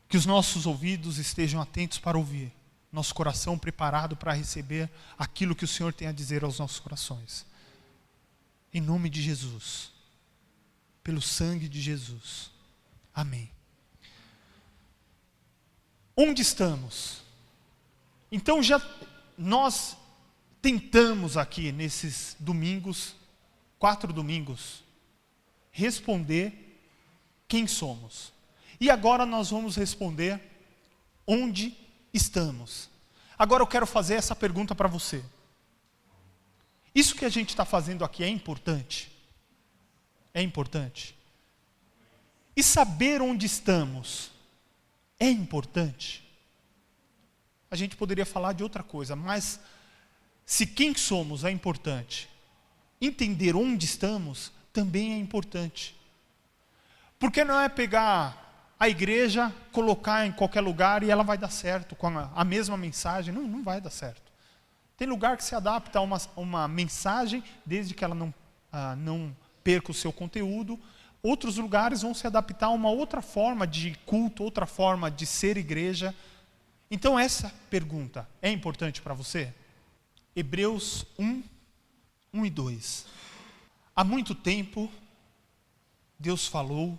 Que os nossos ouvidos estejam atentos para ouvir, nosso coração preparado para receber aquilo que o Senhor tem a dizer aos nossos corações. Em nome de Jesus, pelo sangue de Jesus. Amém. Onde estamos? Então nós tentamos aqui nesses domingos, 4 domingos, responder quem somos. E agora nós vamos responder onde estamos. Agora eu quero fazer essa pergunta para você. Isso que a gente está fazendo aqui é importante? É importante? E saber onde estamos é importante? A gente poderia falar de outra coisa, mas se quem somos é importante, entender onde estamos também é importante. Porque não é pegar a igreja, colocar em qualquer lugar e ela vai dar certo com a mesma mensagem. Não vai dar certo. Tem lugar que se adapta a uma mensagem, desde que ela não perca o seu conteúdo. Outros lugares vão se adaptar a uma outra forma de culto, outra forma de ser igreja. Então essa pergunta é importante para você? Hebreus 1, 1 e 2. Há muito tempo, Deus falou,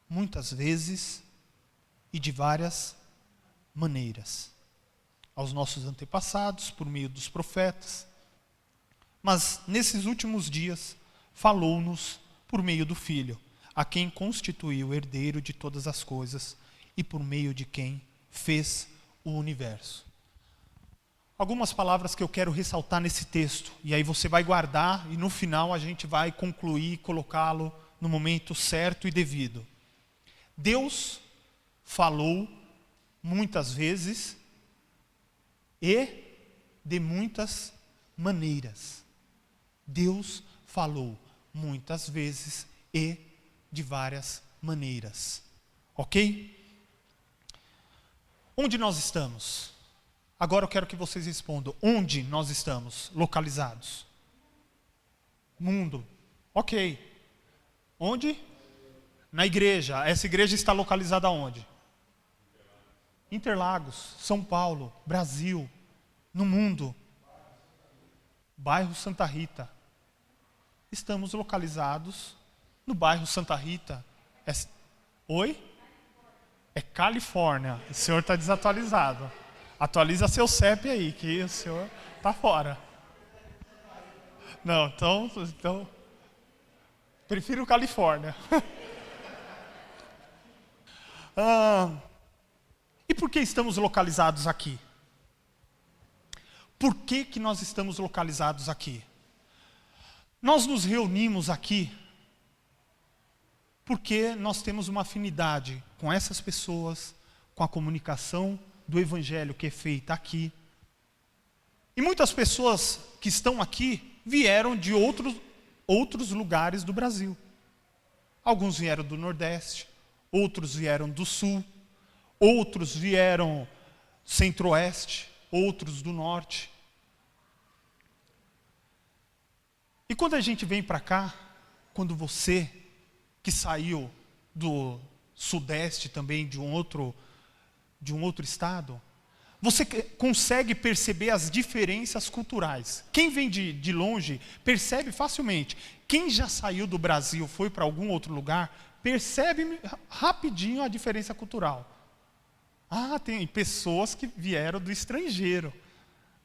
muitas vezes e de várias maneiras, aos nossos antepassados, por meio dos profetas. Mas nesses últimos dias, falou-nos por meio do Filho, a quem constituiu o herdeiro de todas as coisas e por meio de quem fez o universo. Algumas palavras que eu quero ressaltar nesse texto, e aí você vai guardar e no final a gente vai concluir e colocá-lo no momento certo e devido. Deus falou muitas vezes e de muitas maneiras. Deus falou muitas vezes e de várias maneiras. Ok? Onde nós estamos? Agora eu quero que vocês respondam. Onde nós estamos localizados? Mundo. Ok. Onde? Na igreja. Essa igreja está localizada onde? Interlagos, São Paulo, Brasil, no mundo. Bairro Santa Rita. Estamos localizados no bairro Santa Rita. Oi? É Califórnia. O senhor está desatualizado. Atualiza seu CEP aí, que o senhor está fora. Não, então prefiro Califórnia. E por que estamos localizados aqui? Por que nós estamos localizados aqui? Nós nos reunimos aqui porque nós temos uma afinidade com essas pessoas, com a comunicação do Evangelho que é feita aqui. E muitas pessoas que estão aqui vieram de outros lugares do Brasil. Alguns vieram do Nordeste, outros vieram do Sul, outros vieram Centro-Oeste, outros do Norte. E quando a gente vem para cá, quando você que saiu do Sudeste também, de um outro estado, você consegue perceber as diferenças culturais. Quem vem de longe percebe facilmente. Quem já saiu do Brasil, foi para algum outro lugar, percebe rapidinho a diferença cultural. Tem pessoas que vieram do estrangeiro.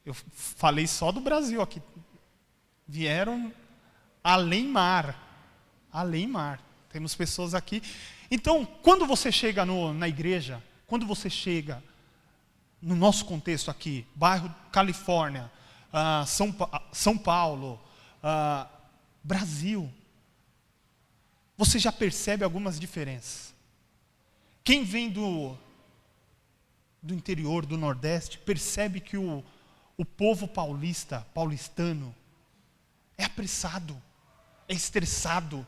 Eu falei só do Brasil aqui. Vieram além mar. Além mar. Temos pessoas aqui. Então, quando você chega na igreja, quando você chega no nosso contexto aqui, bairro Califórnia, São Paulo, Brasil, você já percebe algumas diferenças. Quem vem do interior, do Nordeste, percebe que o povo paulistano, é apressado, é estressado.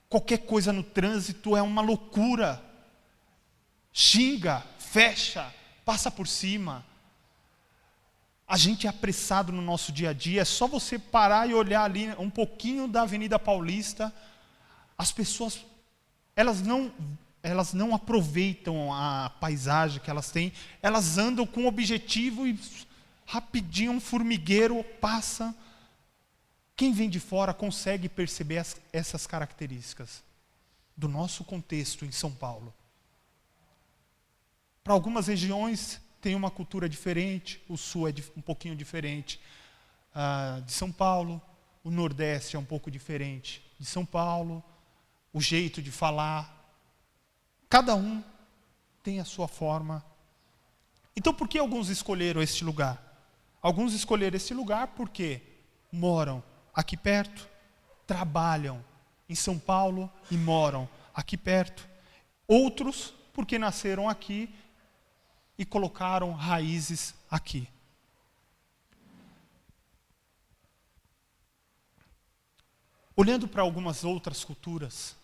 Qualquer coisa no trânsito é uma loucura. Xinga, fecha, passa por cima. A gente é apressado no nosso dia a dia. É só você parar e olhar ali um pouquinho da Avenida Paulista. As pessoas, elas não elas não aproveitam a paisagem que elas têm, elas andam com objetivo e rapidinho um formigueiro passa. Quem vem de fora consegue perceber essas características do nosso contexto em São Paulo. Para algumas regiões tem uma cultura diferente, o sul é um pouquinho diferente de São Paulo, o Nordeste é um pouco diferente de São Paulo, o jeito de falar. Cada um tem a sua forma. Então, por que alguns escolheram este lugar? Alguns escolheram este lugar porque moram aqui perto, trabalham em São Paulo e moram aqui perto. Outros porque nasceram aqui e colocaram raízes aqui. Olhando para algumas outras culturas,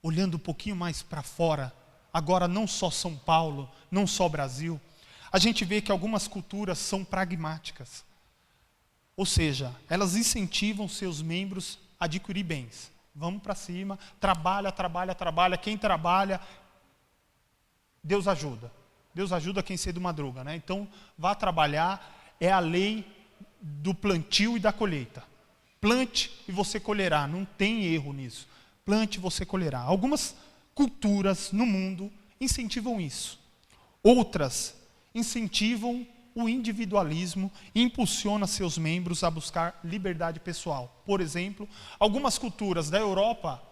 olhando um pouquinho mais para fora, agora não só São Paulo, não só Brasil, a gente vê que algumas culturas são pragmáticas. Ou seja, elas incentivam seus membros a adquirir bens. Vamos para cima, trabalha, trabalha, trabalha. Quem trabalha, Deus ajuda. Deus ajuda quem cedo madruga, né? Então, vá trabalhar, é a lei do plantio e da colheita. Plante e você colherá, não tem erro nisso. Plante e você colherá. Algumas culturas no mundo incentivam isso. Outras incentivam o individualismo e impulsionam seus membros a buscar liberdade pessoal. Por exemplo, algumas culturas da Europa,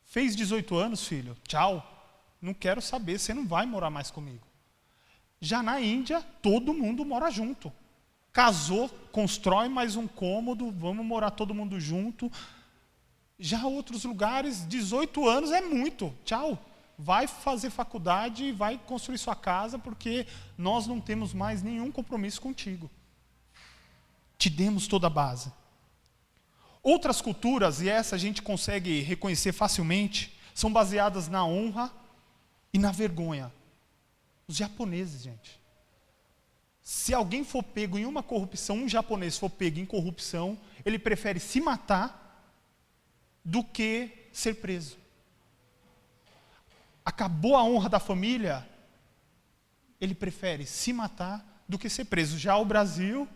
fez 18 anos, filho, tchau, não quero saber, você não vai morar mais comigo. Já na Índia, todo mundo mora junto. Casou, constrói mais um cômodo, vamos morar todo mundo junto. Já outros lugares, 18 anos é muito, tchau. Vai fazer faculdade, vai construir sua casa, porque nós não temos mais nenhum compromisso contigo. Te demos toda a base. Outras culturas, e essa a gente consegue reconhecer facilmente, são baseadas na honra e na vergonha. Os japoneses, gente. Se alguém for pego em uma corrupção, um japonês for pego em corrupção, ele prefere se matar do que ser preso. Acabou a honra da família, ele prefere se matar do que ser preso. Já o Brasil,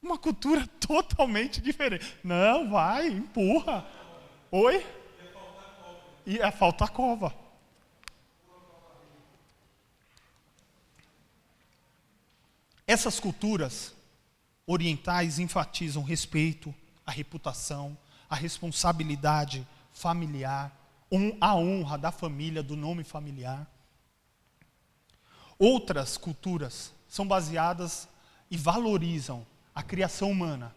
uma cultura totalmente diferente. Não, vai, empurra. Oi? Ia faltar cova. Essas culturas orientais enfatizam respeito, a reputação, a responsabilidade familiar, a honra da família, do nome familiar. Outras culturas são baseadas e valorizam a criação humana,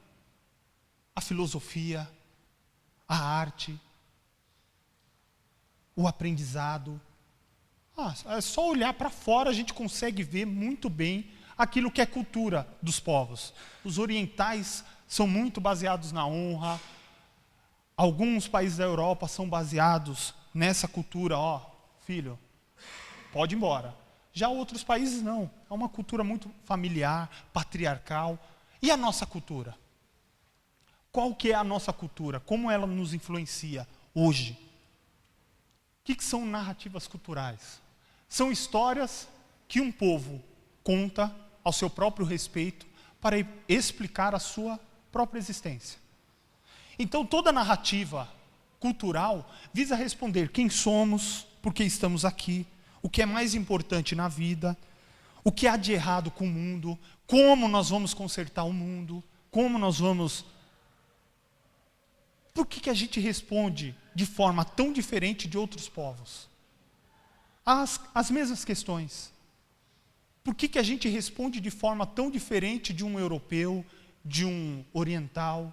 a filosofia, a arte, o aprendizado. É só olhar para fora, a gente consegue ver muito bem aquilo que é cultura dos povos. Os orientais são muito baseados na honra. Alguns países da Europa são baseados nessa cultura. Filho, pode ir embora. Já outros países não. É uma cultura muito familiar, patriarcal. E a nossa cultura? Qual que é a nossa cultura? Como ela nos influencia hoje? O que são narrativas culturais? São histórias que um povo conta ao seu próprio respeito para explicar a sua própria existência. Então, toda narrativa cultural visa responder quem somos, por que estamos aqui, o que é mais importante na vida, o que há de errado com o mundo, como nós vamos consertar o mundo, como nós vamos... Por que a gente responde de forma tão diferente de outros povos? As mesmas questões. Por que a gente responde de forma tão diferente de um europeu, de um oriental?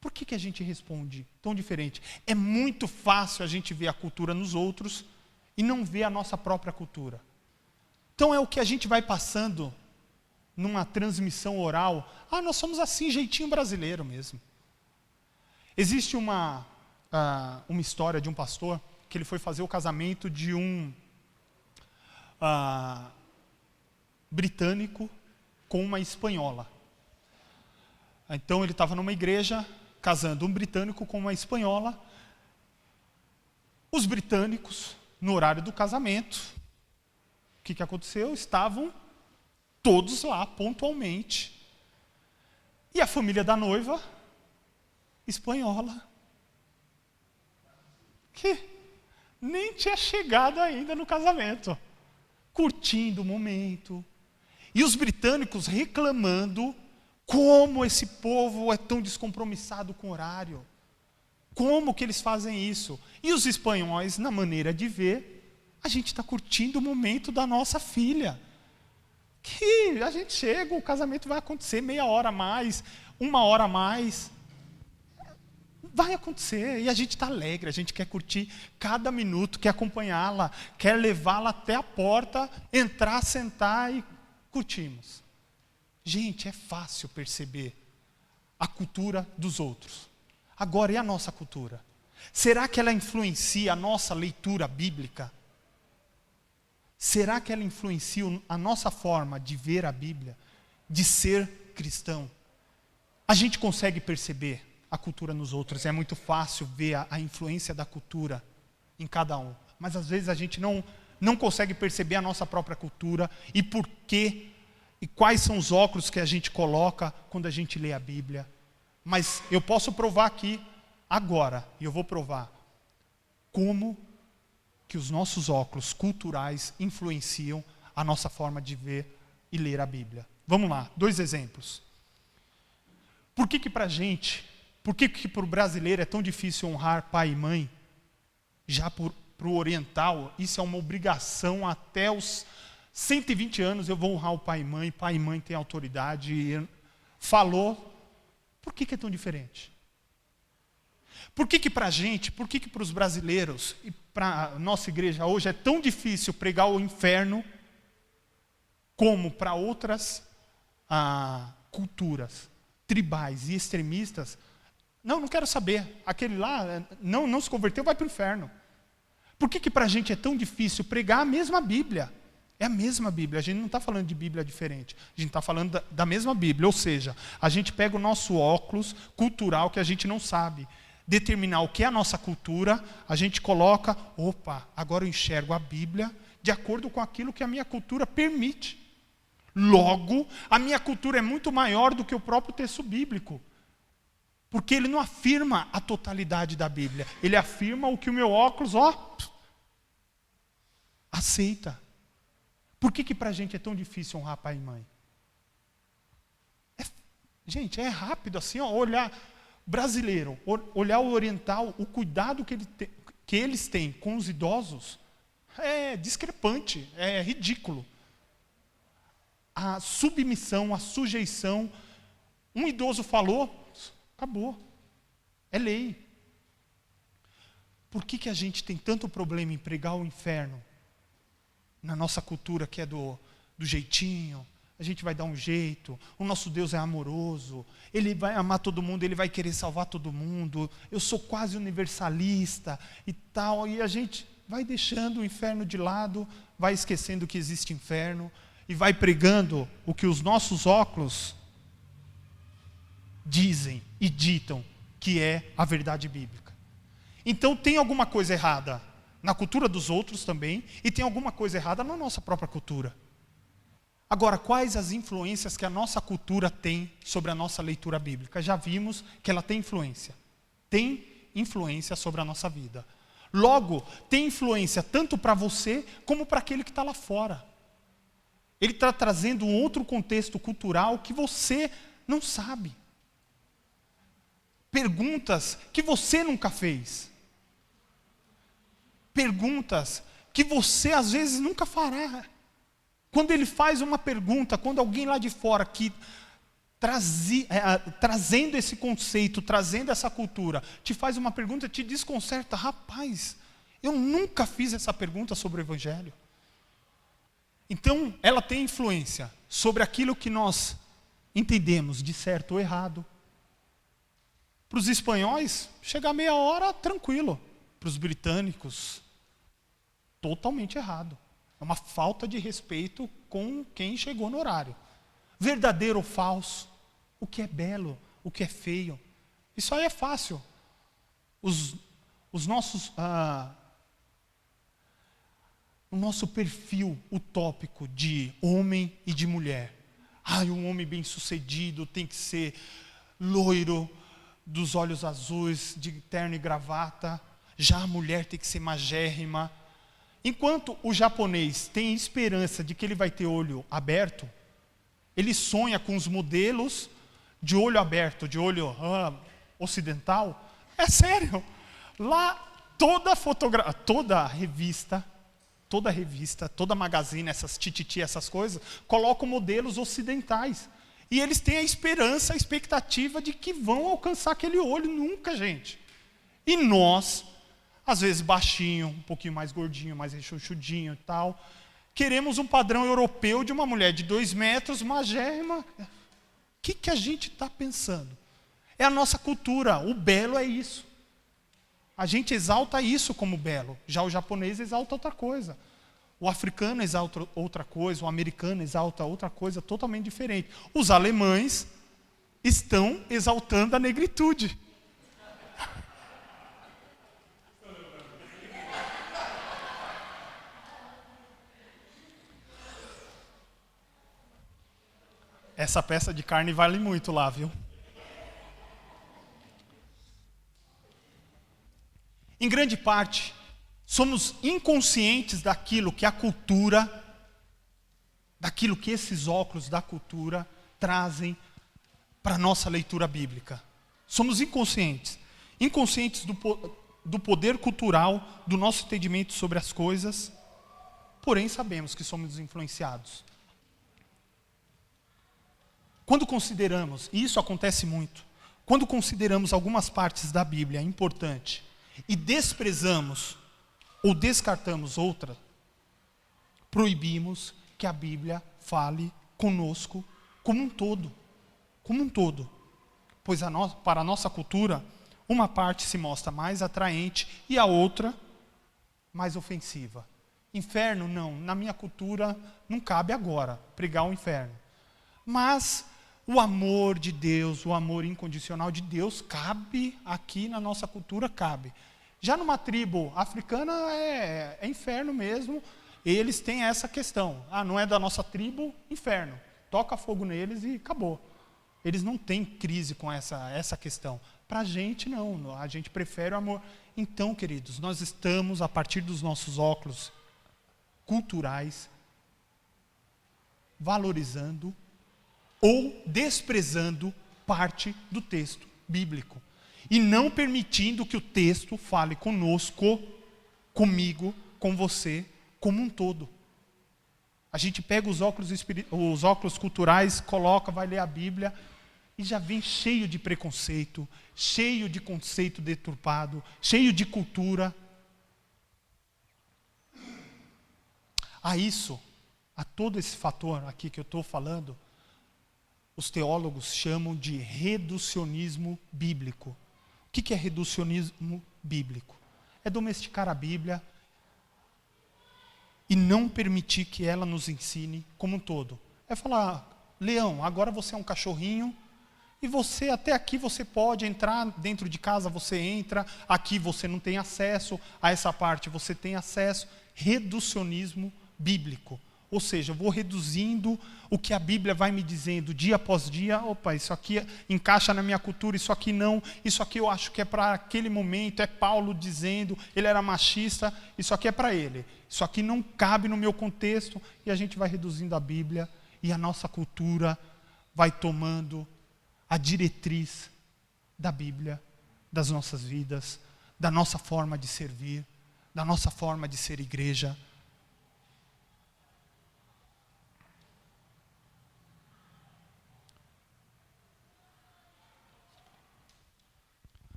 Por que a gente responde tão diferente? É muito fácil a gente ver a cultura nos outros e não ver a nossa própria cultura. Então é o que a gente vai passando numa transmissão oral. Nós somos assim, jeitinho brasileiro mesmo. Existe uma história de um pastor que ele foi fazer o casamento de um britânico com uma espanhola. Então ele estava numa igreja casando um britânico com uma espanhola. Os britânicos, no horário do casamento, o que aconteceu? Estavam todos lá, pontualmente. E a família da noiva, espanhola, que nem tinha chegado ainda no casamento, curtindo o momento. E os britânicos reclamando como esse povo é tão descompromissado com o horário. Como que eles fazem isso? E os espanhóis, na maneira de ver, a gente está curtindo o momento da nossa filha. Que a gente chega, o casamento vai acontecer meia hora a mais, 1 hora a mais. Vai acontecer, e a gente está alegre, a gente quer curtir cada minuto, quer acompanhá-la, quer levá-la até a porta, entrar, sentar e curtimos. Gente, é fácil perceber a cultura dos outros. Agora, e a nossa cultura? Será que ela influencia a nossa leitura bíblica? Será que ela influencia a nossa forma de ver a Bíblia, de ser cristão? A gente consegue perceber a cultura nos outros, é muito fácil ver a influência da cultura em cada um. Mas às vezes a gente não consegue perceber a nossa própria cultura e por quê, e quais são os óculos que a gente coloca quando a gente lê a Bíblia. Mas eu posso provar aqui, agora, e eu vou provar, como que os nossos óculos culturais influenciam a nossa forma de ver e ler a Bíblia. Vamos lá, 2 exemplos. Por que para a gente, por que para o brasileiro é tão difícil honrar pai e mãe? Já para o oriental, isso é uma obrigação até os 120 anos, eu vou honrar o pai e mãe tem autoridade, falou. Por que é tão diferente? Por que para a gente, por que para os brasileiros e para a nossa igreja hoje é tão difícil pregar o inferno como para outras culturas tribais e extremistas? Não quero saber. Aquele lá não se converteu, vai para o inferno. Por que para a gente é tão difícil pregar a mesma Bíblia? É a mesma Bíblia, a gente não está falando de Bíblia diferente, a gente está falando da mesma Bíblia, ou seja, a gente pega o nosso óculos cultural que a gente não sabe determinar o que é a nossa cultura, a gente coloca, agora eu enxergo a Bíblia de acordo com aquilo que a minha cultura permite. Logo, a minha cultura é muito maior do que o próprio texto bíblico, porque ele não afirma a totalidade da Bíblia, ele afirma o que o meu óculos, aceita. Por que para a gente é tão difícil honrar pai e mãe? Gente, é rápido assim, olhar brasileiro, olhar o oriental, o cuidado que eles têm com os idosos é discrepante, é ridículo. A submissão, a sujeição, um idoso falou, acabou, é lei. Por que a gente tem tanto problema em pregar o inferno? Na nossa cultura que é do jeitinho, a gente vai dar um jeito, o nosso Deus é amoroso, Ele vai amar todo mundo, Ele vai querer salvar todo mundo, eu sou quase universalista e tal, e a gente vai deixando o inferno de lado, vai esquecendo que existe inferno, e vai pregando o que os nossos óculos dizem e ditam que é a verdade bíblica. Então tem alguma coisa errada na cultura dos outros também, e tem alguma coisa errada na nossa própria cultura. Agora, quais as influências que a nossa cultura tem sobre a nossa leitura bíblica? Já vimos que ela tem influência. Tem influência sobre a nossa vida. Logo, tem influência tanto para você, como para aquele que está lá fora. Ele está trazendo um outro contexto cultural que você não sabe. Perguntas que você nunca fez. Perguntas que você às vezes nunca fará. Quando ele faz uma pergunta, quando alguém lá de fora que trazendo esse conceito, trazendo essa cultura, te faz uma pergunta, te desconcerta. Rapaz, eu nunca fiz essa pergunta sobre o Evangelho. Então, ela tem influência sobre aquilo que nós entendemos de certo ou errado. Para os espanhóis, chegar meia hora, tranquilo. Para os britânicos, totalmente errado. É uma falta de respeito com quem chegou no horário. Verdadeiro ou falso, o que é belo, o que é feio. Isso aí é fácil. Os nossos o nosso perfil utópico de homem e de mulher. Um homem bem-sucedido tem que ser loiro, dos olhos azuis, de terno e gravata. Já a mulher tem que ser magérrima. Enquanto o japonês tem esperança de que ele vai ter olho aberto, ele sonha com os modelos de olho aberto, de olho ocidental. É sério. Lá toda revista, toda magazine, essas tititi, essas coisas, colocam modelos ocidentais. E eles têm a esperança, a expectativa de que vão alcançar aquele olho. Nunca, gente. E nós, às vezes baixinho, um pouquinho mais gordinho, mais rechonchudinho e tal, queremos um padrão europeu de uma mulher de 2 metros, magérrima. O que a gente está pensando? É a nossa cultura. O belo é isso. A gente exalta isso como belo. Já o japonês exalta outra coisa. O africano exalta outra coisa. O americano exalta outra coisa totalmente diferente. Os alemães estão exaltando a negritude. Essa peça de carne vale muito lá, viu? Em grande parte, somos inconscientes daquilo que a cultura, daquilo que esses óculos da cultura trazem para a nossa leitura bíblica. Somos inconscientes. Inconscientes do poder cultural, do nosso entendimento sobre as coisas, porém sabemos que somos influenciados. Quando consideramos, e isso acontece muito, quando consideramos algumas partes da Bíblia importantes e desprezamos ou descartamos outra, proibimos que a Bíblia fale conosco como um todo. Como um todo. Pois para a nossa cultura, uma parte se mostra mais atraente e a outra mais ofensiva. Inferno, não. Na minha cultura, não cabe agora pregar o inferno. Mas o amor de Deus, o amor incondicional de Deus, cabe aqui na nossa cultura, cabe. Já numa tribo africana é inferno mesmo, eles têm essa questão. Não é da nossa tribo, inferno. Toca fogo neles e acabou. Eles não têm crise com essa questão. Para a gente, não. A gente prefere o amor. Então, queridos, nós estamos, a partir dos nossos óculos culturais, valorizando ou desprezando parte do texto bíblico. E não permitindo que o texto fale conosco, comigo, com você, como um todo. A gente pega os óculos culturais, coloca, vai ler a Bíblia, e já vem cheio de preconceito, cheio de conceito deturpado, cheio de cultura. A todo esse fator aqui que eu estou falando, os teólogos chamam de reducionismo bíblico. O que é reducionismo bíblico? É domesticar a Bíblia e não permitir que ela nos ensine como um todo. É falar, Leão, agora você é um cachorrinho e você, até aqui você pode entrar, dentro de casa você entra, aqui você não tem acesso, a essa parte você tem acesso. Reducionismo bíblico. Ou seja, eu vou reduzindo o que a Bíblia vai me dizendo dia após dia. Opa, isso aqui encaixa na minha cultura, isso aqui não. Isso aqui eu acho que é para aquele momento, é Paulo dizendo, ele era machista, isso aqui é para ele. Isso aqui não cabe no meu contexto. E a gente vai reduzindo a Bíblia e a nossa cultura vai tomando a diretriz da Bíblia, das nossas vidas, da nossa forma de servir, da nossa forma de ser igreja.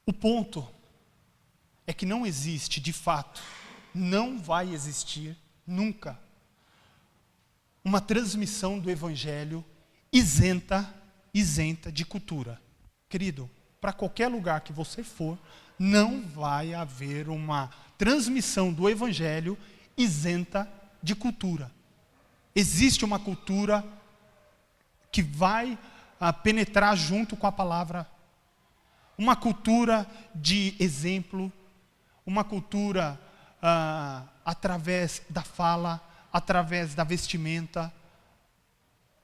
O ponto é que não existe, de fato, não vai existir, nunca, uma transmissão do Evangelho isenta de cultura. Querido, para qualquer lugar que você for, não vai haver uma transmissão do Evangelho isenta de cultura. Existe uma cultura que vai penetrar junto com a palavra. Uma cultura de exemplo, uma cultura através da fala, através da vestimenta.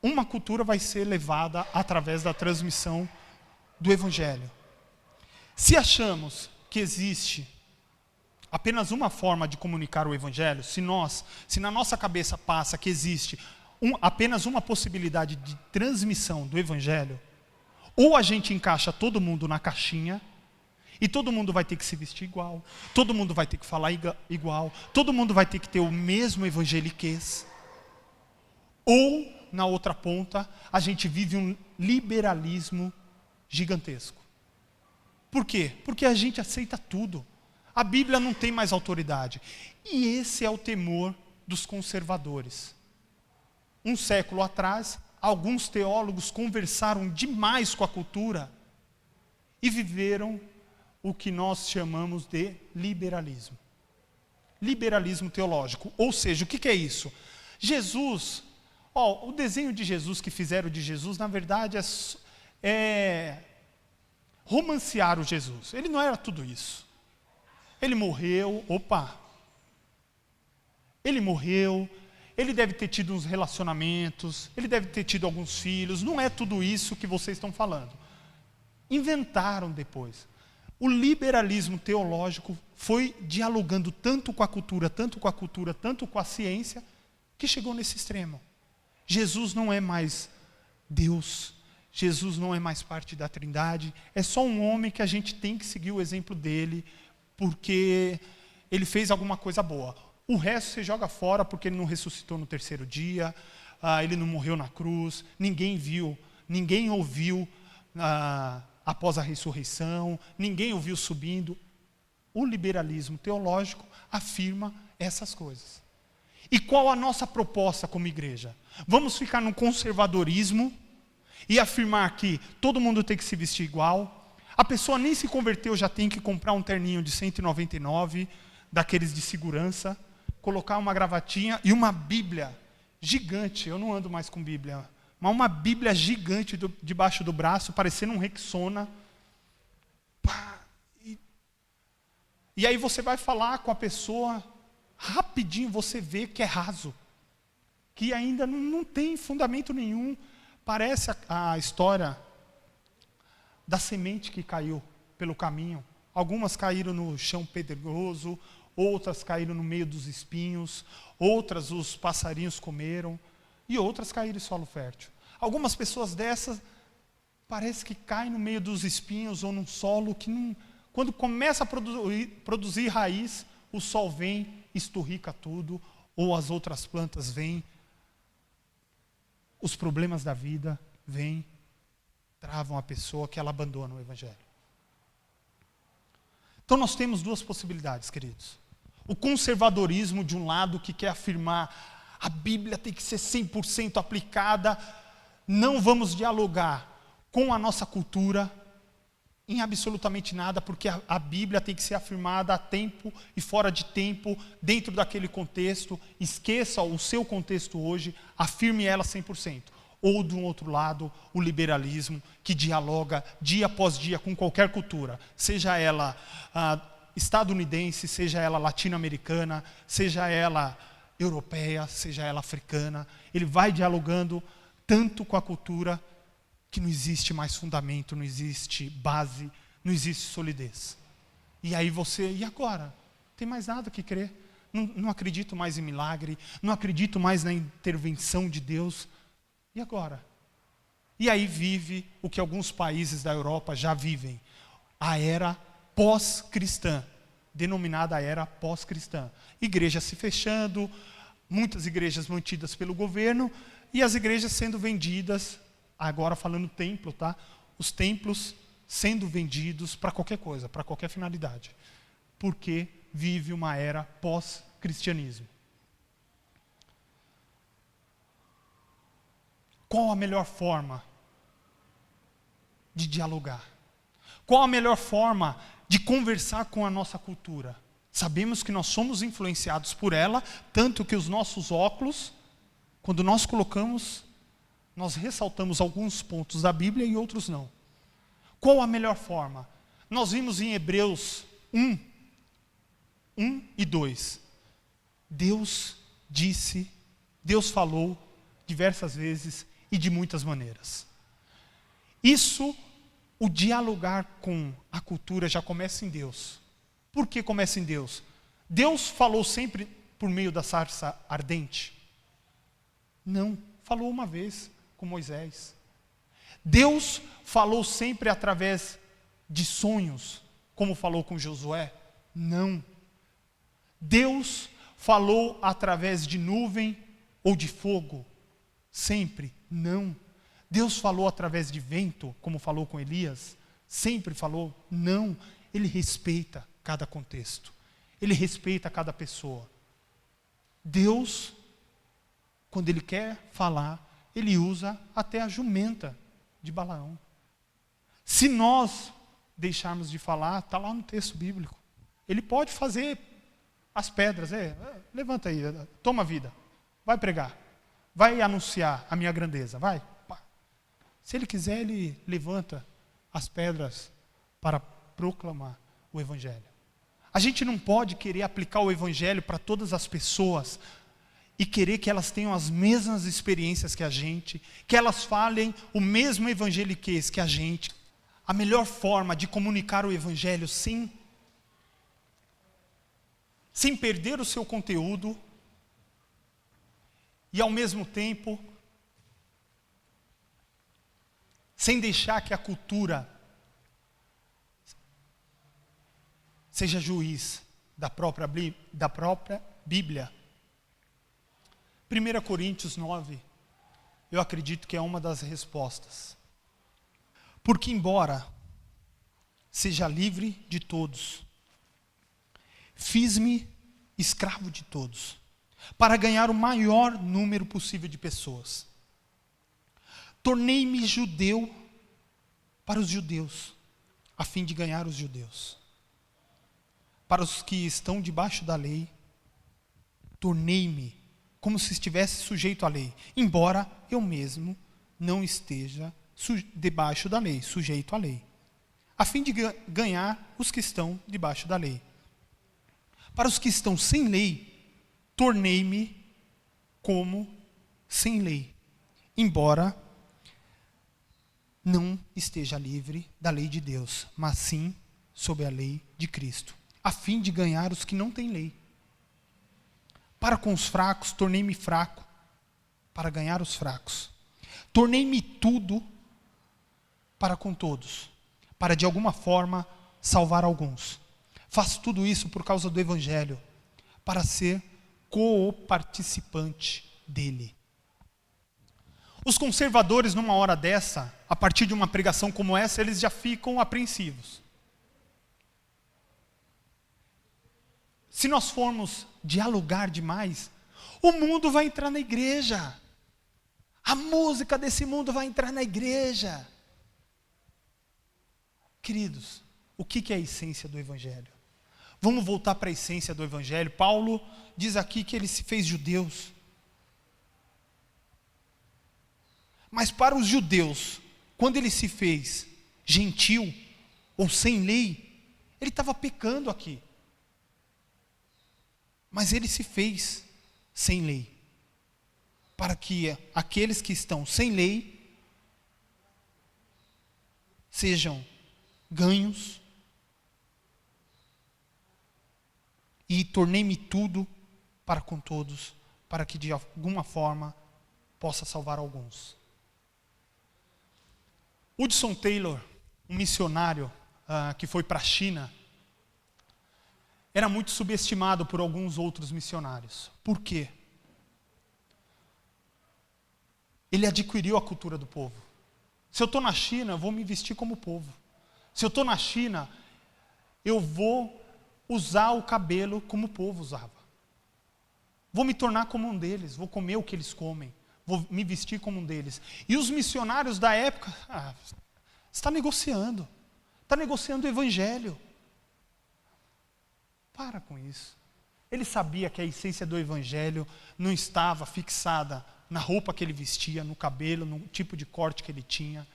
Uma cultura vai ser levada através da transmissão do Evangelho. Se achamos que existe apenas uma forma de comunicar o Evangelho, se na nossa cabeça passa que existe apenas uma possibilidade de transmissão do Evangelho, ou a gente encaixa todo mundo na caixinha, e todo mundo vai ter que se vestir igual, todo mundo vai ter que falar igual, todo mundo vai ter que ter o mesmo evangeliquez, ou, na outra ponta, a gente vive um liberalismo gigantesco. Por quê? Porque a gente aceita tudo. A Bíblia não tem mais autoridade. E esse é o temor dos conservadores. Um século atrás, alguns teólogos conversaram demais com a cultura e viveram o que nós chamamos de liberalismo. Liberalismo teológico. Ou seja, o que é isso? Jesus, o desenho de Jesus que fizeram de Jesus, na verdade, é romancear o Jesus. Ele não era tudo isso. Ele morreu, ele deve ter tido uns relacionamentos, ele deve ter tido alguns filhos, não é tudo isso que vocês estão falando. Inventaram depois. O liberalismo teológico foi dialogando tanto com a cultura, tanto com a ciência, que chegou nesse extremo. Jesus não é mais Deus, Jesus não é mais parte da Trindade, é só um homem que a gente tem que seguir o exemplo dele, porque ele fez alguma coisa boa. O resto você joga fora porque ele não ressuscitou no terceiro dia, ele não morreu na cruz, ninguém viu, ninguém ouviu após a ressurreição, ninguém ouviu subindo. O liberalismo teológico afirma essas coisas. E qual a nossa proposta como igreja? Vamos ficar no conservadorismo e afirmar que todo mundo tem que se vestir igual? A pessoa nem se converteu, já tem que comprar um terninho de 199, daqueles de segurança, colocar uma gravatinha e uma Bíblia gigante. Eu não ando mais com Bíblia, mas uma Bíblia gigante debaixo do braço, parecendo um Rexona. E aí você vai falar com a pessoa, rapidinho você vê que é raso, que ainda não tem fundamento nenhum. Parece a história da semente que caiu pelo caminho. Algumas caíram no chão pedregoso, outras caíram no meio dos espinhos, outras os passarinhos comeram, e outras caíram em solo fértil. Algumas pessoas dessas, parece que caem no meio dos espinhos ou num solo que não, quando começa a produzir raiz, o sol vem, esturrica tudo, ou as outras plantas vêm, os problemas da vida vêm, travam a pessoa que ela abandona o Evangelho. Então nós temos duas possibilidades, queridos. O conservadorismo, de um lado, que quer afirmar a Bíblia tem que ser 100% aplicada, não vamos dialogar com a nossa cultura em absolutamente nada, porque a Bíblia tem que ser afirmada a tempo e fora de tempo, dentro daquele contexto. Esqueça o seu contexto hoje, afirme ela 100%. Ou, do outro lado, o liberalismo, que dialoga dia após dia com qualquer cultura, seja ela estadunidense, seja ela latino-americana, seja ela europeia, seja ela africana. Ele vai dialogando tanto com a cultura que não existe mais fundamento, não existe base, não existe solidez. E aí e agora? Não tem mais nada que crer. Não acredito mais em milagre, não acredito mais na intervenção de Deus. E agora? E aí vive o que alguns países da Europa já vivem, a era pós-cristã, denominada era pós-cristã. Igrejas se fechando, muitas igrejas mantidas pelo governo, e as igrejas sendo vendidas, agora falando templo, tá? Os templos sendo vendidos para qualquer coisa, para qualquer finalidade. Porque vive uma era pós-cristianismo. Qual a melhor forma de dialogar? Qual a melhor forma de conversar com a nossa cultura? Sabemos que nós somos influenciados por ela, tanto que os nossos óculos, quando nós colocamos, nós ressaltamos alguns pontos da Bíblia e outros não. Qual a melhor forma? Nós vimos em Hebreus 1 e 2. Deus disse, Deus falou diversas vezes e de muitas maneiras. Isso, o dialogar com a cultura já começa em Deus. Por que começa em Deus? Deus falou sempre por meio da sarça ardente? Não, falou uma vez com Moisés. Deus falou sempre através de sonhos, como falou com Josué? Não. Deus falou através de nuvem ou de fogo? Sempre? Não. Deus falou através de vento, como falou com Elias? Sempre falou? Não. Ele respeita cada contexto. Ele respeita cada pessoa. Deus, quando Ele quer falar, Ele usa até a jumenta de Balaão. Se nós deixarmos de falar, está lá no texto bíblico. Ele pode fazer as pedras, levanta aí, toma a vida, vai pregar, vai anunciar a minha grandeza, vai. Se Ele quiser, Ele levanta as pedras para proclamar o Evangelho. A gente não pode querer aplicar o Evangelho para todas as pessoas e querer que elas tenham as mesmas experiências que a gente, que elas falem o mesmo evangeliquez que a gente. A melhor forma de comunicar o Evangelho sem perder o seu conteúdo e ao mesmo tempo sem deixar que a cultura seja juiz da própria Bíblia. 1 Coríntios 9, eu acredito que é uma das respostas. Porque embora seja livre de todos, fiz-me escravo de todos, para ganhar o maior número possível de pessoas. Tornei-me judeu para os judeus, a fim de ganhar os judeus. Para os que estão debaixo da lei, tornei-me como se estivesse sujeito à lei, embora eu mesmo não esteja debaixo da lei, sujeito à lei, a fim de ganhar os que estão debaixo da lei. Para os que estão sem lei, tornei-me como sem lei, embora não esteja livre da lei de Deus, mas sim sob a lei de Cristo, a fim de ganhar os que não têm lei. Para com os fracos, tornei-me fraco, para ganhar os fracos. Tornei-me tudo para com todos, para de alguma forma salvar alguns. Faço tudo isso por causa do Evangelho, para ser co-participante dele. Os conservadores, numa hora dessa, a partir de uma pregação como essa, eles já ficam apreensivos. Se nós formos dialogar demais, o mundo vai entrar na igreja. A música desse mundo vai entrar na igreja. Queridos, o que é a essência do Evangelho? Vamos voltar para a essência do Evangelho. Paulo diz aqui que ele se fez judeus. Mas para os judeus, quando ele se fez gentil ou sem lei, ele estava pecando aqui. Mas ele se fez sem lei, para que aqueles que estão sem lei sejam ganhos, e tornei-me tudo para com todos, para que de alguma forma possa salvar alguns. Hudson Taylor, um missionário que foi para a China, era muito subestimado por alguns outros missionários. Por quê? Ele adquiriu a cultura do povo. Se eu estou na China, eu vou me vestir como o povo. Se eu estou na China, eu vou usar o cabelo como o povo usava. Vou me tornar como um deles, vou comer o que eles comem, vou me vestir como um deles. E os missionários da época, você está negociando o Evangelho. Para com isso. Ele sabia que a essência do Evangelho não estava fixada na roupa que ele vestia, no cabelo, no tipo de corte que ele tinha,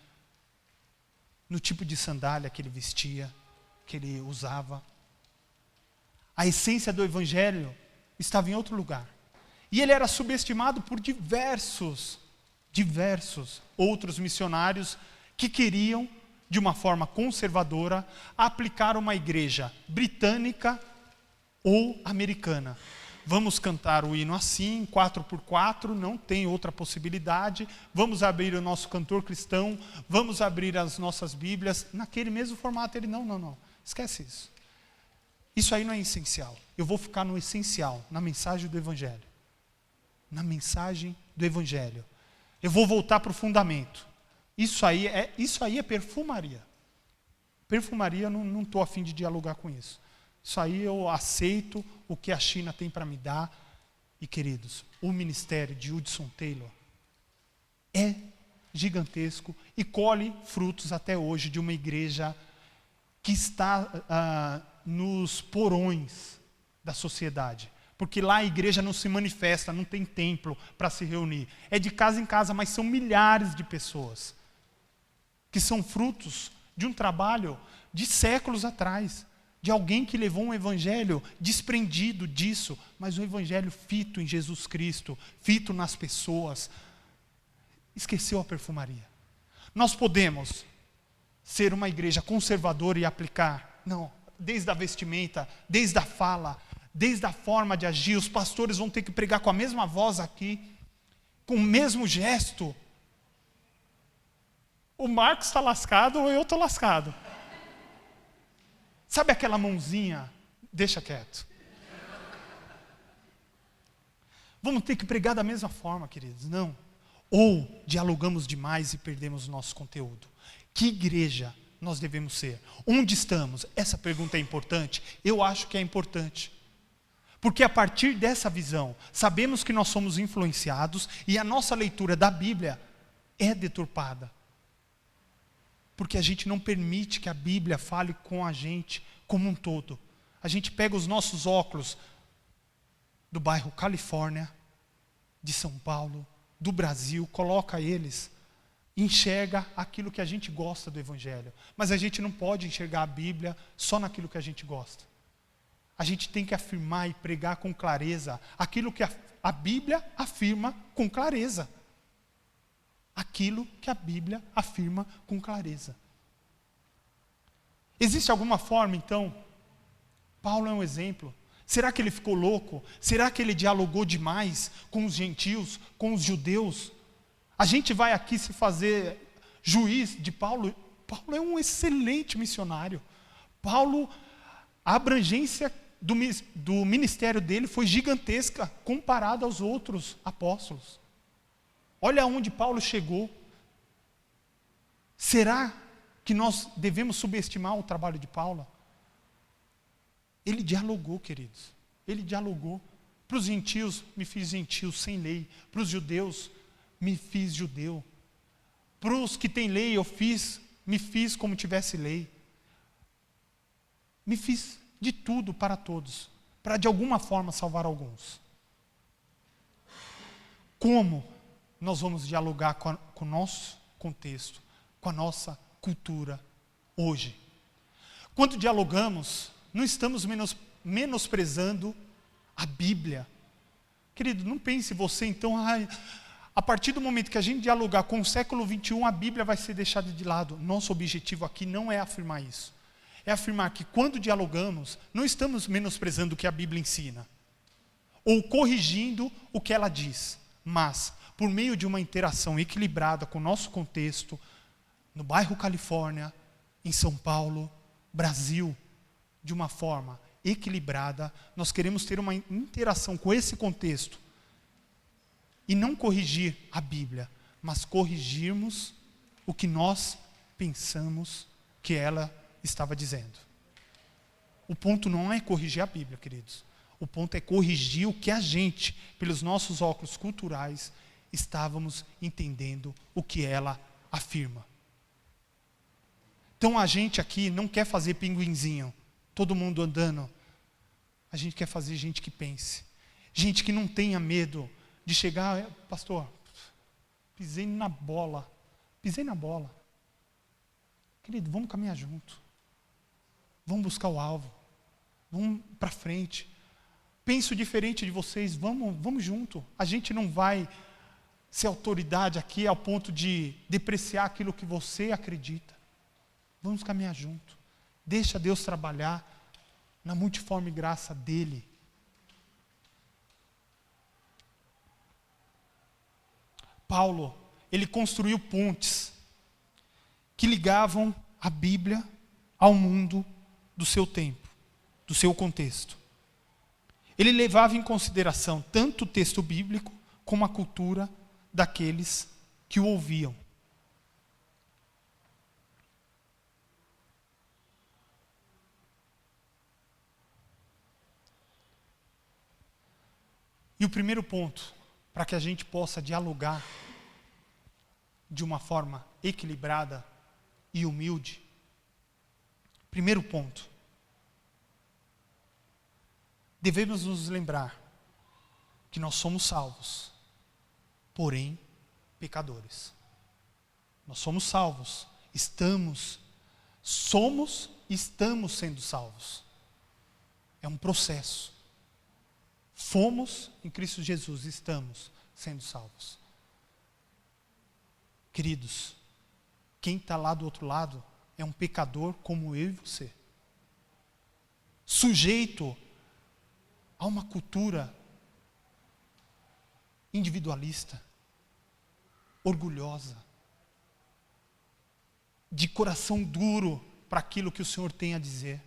no tipo de sandália que ele vestia, que ele usava. A essência do Evangelho estava em outro lugar. E ele era subestimado por diversos outros missionários que queriam, de uma forma conservadora, aplicar uma igreja britânica ou americana. Vamos cantar o hino assim, 4x4, não tem outra possibilidade. Vamos abrir o nosso cantor cristão, vamos abrir as nossas Bíblias, naquele mesmo formato. Ele, não, esquece isso. Isso aí não é essencial. Eu vou ficar no essencial, na mensagem do Evangelho. Na mensagem do Evangelho. Eu vou voltar para o fundamento. Isso aí é perfumaria. Perfumaria, não estou a fim de dialogar com isso. Isso aí eu aceito o que a China tem para me dar. E, queridos, o ministério de Hudson Taylor é gigantesco e colhe frutos até hoje de uma igreja que está nos porões da sociedade. Porque lá a igreja não se manifesta, não tem templo para se reunir. É de casa em casa, mas são milhares de pessoas que são frutos de um trabalho de séculos atrás, de alguém que levou um evangelho desprendido disso, mas um evangelho fito em Jesus Cristo, fito nas pessoas. Esqueceu a perfumaria. Nós podemos ser uma igreja conservadora e aplicar, não, desde a vestimenta, desde a fala, desde a forma de agir. Os pastores vão ter que pregar com a mesma voz aqui, com o mesmo gesto. O Marcos está lascado ou eu estou lascado. Sabe aquela mãozinha? Deixa quieto. Vamos ter que pregar da mesma forma, queridos? Não. Ou dialogamos demais e perdemos o nosso conteúdo. Que igreja nós devemos ser? Onde estamos? Essa pergunta é importante? Eu acho que é importante. Porque a partir dessa visão, sabemos que nós somos influenciados e a nossa leitura da Bíblia é deturpada. Porque a gente não permite que a Bíblia fale com a gente como um todo. A gente pega os nossos óculos do bairro Califórnia, de São Paulo, do Brasil, coloca eles, enxerga aquilo que a gente gosta do Evangelho. Mas a gente não pode enxergar a Bíblia só naquilo que a gente gosta. A gente tem que afirmar e pregar com clareza aquilo que a Bíblia afirma com clareza. Aquilo que a Bíblia afirma com clareza. Existe alguma forma, então? Paulo é um exemplo. Será que ele ficou louco? Será que ele dialogou demais com os gentios, com os judeus? A gente vai aqui se fazer juiz de Paulo. Paulo é um excelente missionário. Paulo, a abrangência do ministério dele foi gigantesca comparada aos outros apóstolos. Olha onde Paulo chegou. Será que nós devemos subestimar o trabalho de Paulo? Ele dialogou, queridos. Ele dialogou. Para os gentios, me fiz gentio sem lei. Para os judeus, me fiz judeu. Para os que têm lei, me fiz como tivesse lei. Me fiz de tudo para todos, para de alguma forma salvar alguns. Como nós vamos dialogar com o nosso contexto, com a nossa cultura hoje? Quando dialogamos, não estamos menosprezando a Bíblia. Querido, não pense você então, a partir do momento que a gente dialogar com o século 21, a Bíblia vai ser deixada de lado. Nosso objetivo aqui não é afirmar isso. É afirmar que quando dialogamos, não estamos menosprezando o que a Bíblia ensina, ou corrigindo o que ela diz, mas por meio de uma interação equilibrada com o nosso contexto, no bairro Califórnia, em São Paulo, Brasil, de uma forma equilibrada, nós queremos ter uma interação com esse contexto, e não corrigir a Bíblia, mas corrigirmos o que nós pensamos que ela estava dizendo. O ponto não é corrigir a Bíblia, queridos. O ponto é corrigir o que a gente, pelos nossos óculos culturais, estávamos entendendo o que ela afirma. Então a gente aqui não quer fazer pinguinzinho, todo mundo andando. A gente quer fazer gente que pense. Gente que não tenha medo de chegar, pastor, pisei na bola. Querido, vamos caminhar junto. Vamos buscar o alvo. Vamos para frente. penso diferente de vocês, vamos junto. A gente não vai ser autoridade aqui ao ponto de depreciar aquilo que você acredita. Vamos caminhar junto. Deixa Deus trabalhar na multiforme graça dele. Paulo, ele construiu pontes que ligavam a Bíblia ao mundo do seu tempo, do seu contexto. Ele levava em consideração tanto o texto bíblico como a cultura daqueles que o ouviam. E o primeiro ponto, para que a gente possa dialogar de uma forma equilibrada e humilde, primeiro ponto, devemos nos lembrar que nós somos salvos, porém pecadores. Nós somos salvos, estamos sendo salvos. É um processo. Fomos em Cristo Jesus, estamos sendo salvos. Queridos, quem está lá do outro lado é um pecador como eu e você. Sujeito a uma cultura individualista, orgulhosa, de coração duro para aquilo que o Senhor tem a dizer,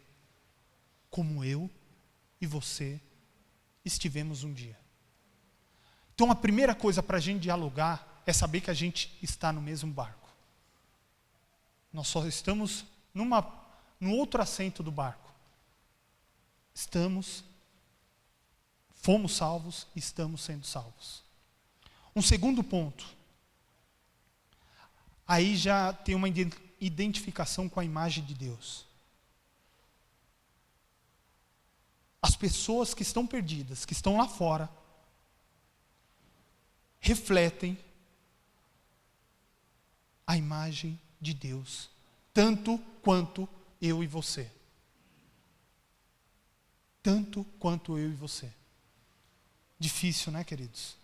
como eu e você estivemos um dia. Então a primeira coisa para a gente dialogar é saber que a gente está no mesmo barco. Nós só estamos no outro assento do barco. Fomos salvos, estamos sendo salvos. Um segundo ponto. Aí já tem uma identificação com a imagem de Deus. As pessoas que estão perdidas, que estão lá fora, refletem a imagem de Deus, tanto quanto eu e você. Tanto quanto eu e você. Difícil, né, queridos?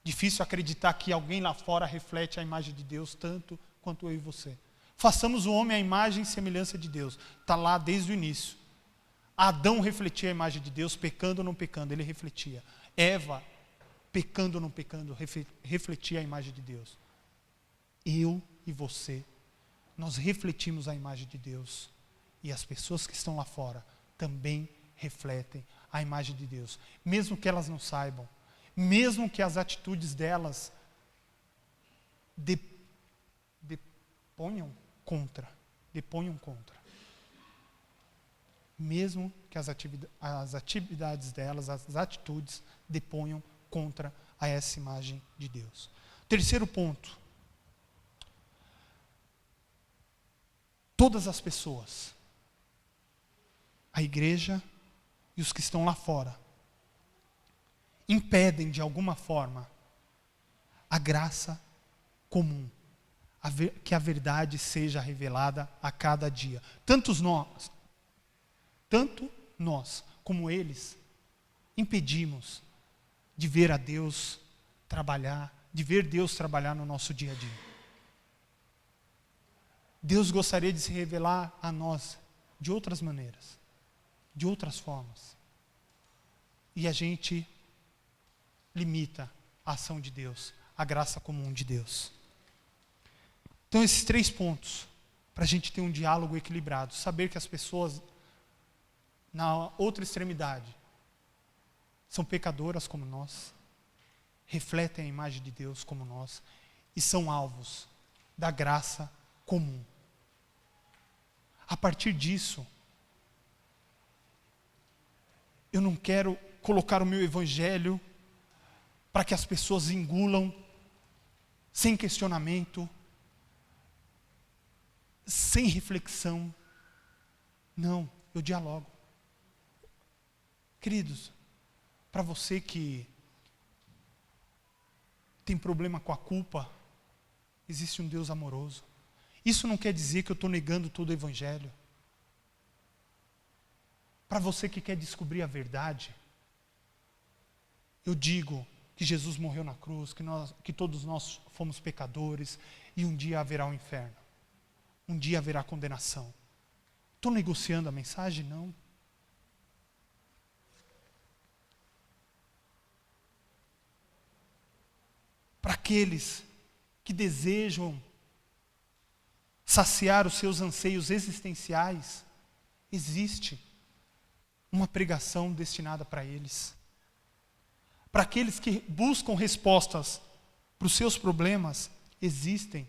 Difícil acreditar que alguém lá fora reflete a imagem de Deus tanto quanto eu e você. Façamos o homem à imagem e semelhança de Deus. Está lá desde o início. Adão refletia a imagem de Deus, pecando ou não pecando, ele refletia. Eva, pecando ou não pecando, refletia a imagem de Deus. Eu e você, nós refletimos a imagem de Deus. E as pessoas que estão lá fora também refletem a imagem de Deus. Mesmo que elas não saibam, mesmo que as atitudes delas deponham contra. Mesmo que as atividades delas, as atitudes, deponham contra a essa imagem de Deus. Terceiro ponto. Todas as pessoas, a igreja e os que estão lá fora, impedem de alguma forma a graça comum, que a verdade seja revelada a cada dia. Tanto nós como eles impedimos de ver a Deus trabalhar, de ver Deus trabalhar no nosso dia a dia. Deus gostaria de se revelar a nós de outras maneiras, de outras formas. E a gente limita a ação de Deus, a graça comum de Deus. Então esses 3 pontos, para a gente ter um diálogo equilibrado, saber que as pessoas na outra extremidade são pecadoras como nós, refletem a imagem de Deus como nós e são alvos da graça comum. A partir disso, eu não quero colocar o meu evangelho para que as pessoas engulam sem questionamento, sem reflexão. Não, eu dialogo. Queridos, para você que tem problema com a culpa, existe um Deus amoroso. Isso não quer dizer que eu estou negando todo o evangelho. Para você que quer descobrir a verdade, eu digo que Jesus morreu na cruz, que todos nós fomos pecadores, e um dia haverá um inferno. Um dia haverá condenação. Estou negociando a mensagem? Não. Para aqueles que desejam saciar os seus anseios existenciais, existe uma pregação destinada para eles. Para aqueles que buscam respostas para os seus problemas, existe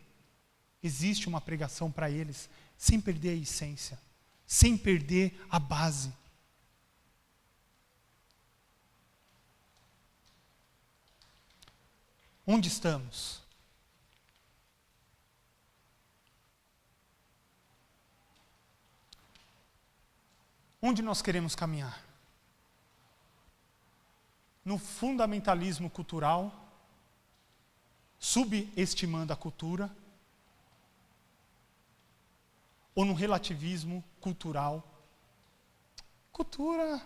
uma pregação para eles, sem perder a essência, sem perder a base. Onde estamos? Onde nós queremos caminhar? No fundamentalismo cultural, subestimando a cultura, ou no relativismo cultural? Cultura,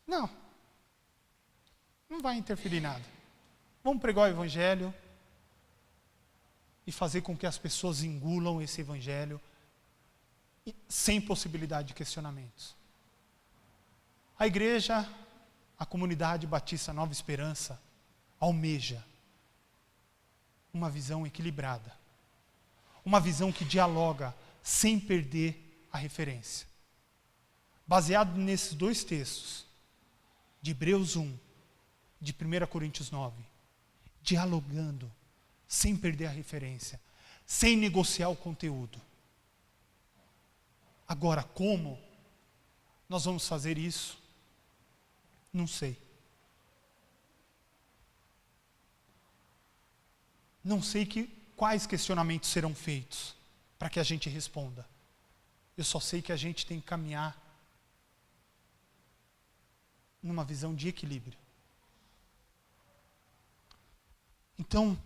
não vai interferir em nada. Vamos pregar o evangelho e fazer com que as pessoas engulam esse evangelho sem possibilidade de questionamentos. A igreja, a comunidade batista Nova Esperança, almeja uma visão equilibrada. Uma visão que dialoga sem perder a referência. Baseado nesses dois textos, de Hebreus 1, de 1 Coríntios 9, dialogando sem perder a referência, sem negociar o conteúdo. Agora, como nós vamos fazer isso? Não sei. Não sei quais questionamentos serão feitos para que a gente responda. Eu só sei que a gente tem que caminhar numa visão de equilíbrio. Então,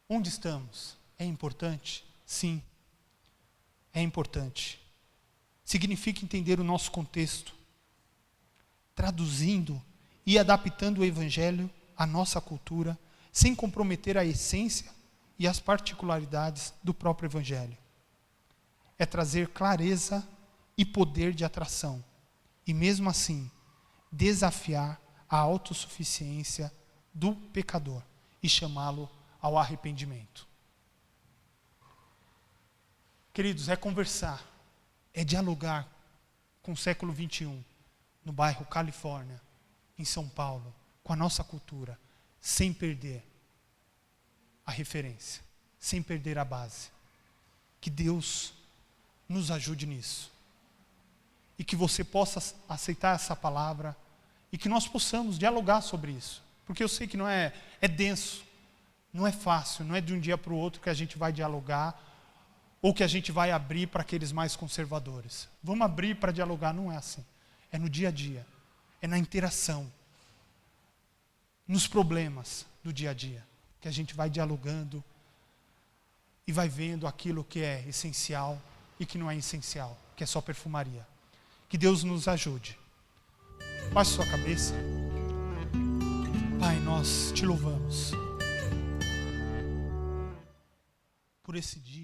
onde estamos? É importante? Sim, é importante. Significa entender o nosso contexto, traduzindo e adaptando o Evangelho à nossa cultura, sem comprometer a essência e as particularidades do próprio Evangelho. É trazer clareza e poder de atração, e mesmo assim, desafiar a autossuficiência do pecador e chamá-lo ao arrependimento. Queridos, é conversar, é dialogar com o século XXI, no bairro Califórnia, em São Paulo, com a nossa cultura, sem perder a referência, sem perder a base. Que Deus nos ajude nisso. E que você possa aceitar essa palavra e que nós possamos dialogar sobre isso. Porque eu sei que não é denso, não é fácil, não é de um dia para o outro que a gente vai dialogar ou que a gente vai abrir para aqueles mais conservadores. Vamos abrir para dialogar, não é assim. É no dia a dia, é na interação, nos problemas do dia a dia, que a gente vai dialogando e vai vendo aquilo que é essencial e que não é essencial, que é só perfumaria. Que Deus nos ajude. Baixe sua cabeça. Pai, nós te louvamos por esse dia.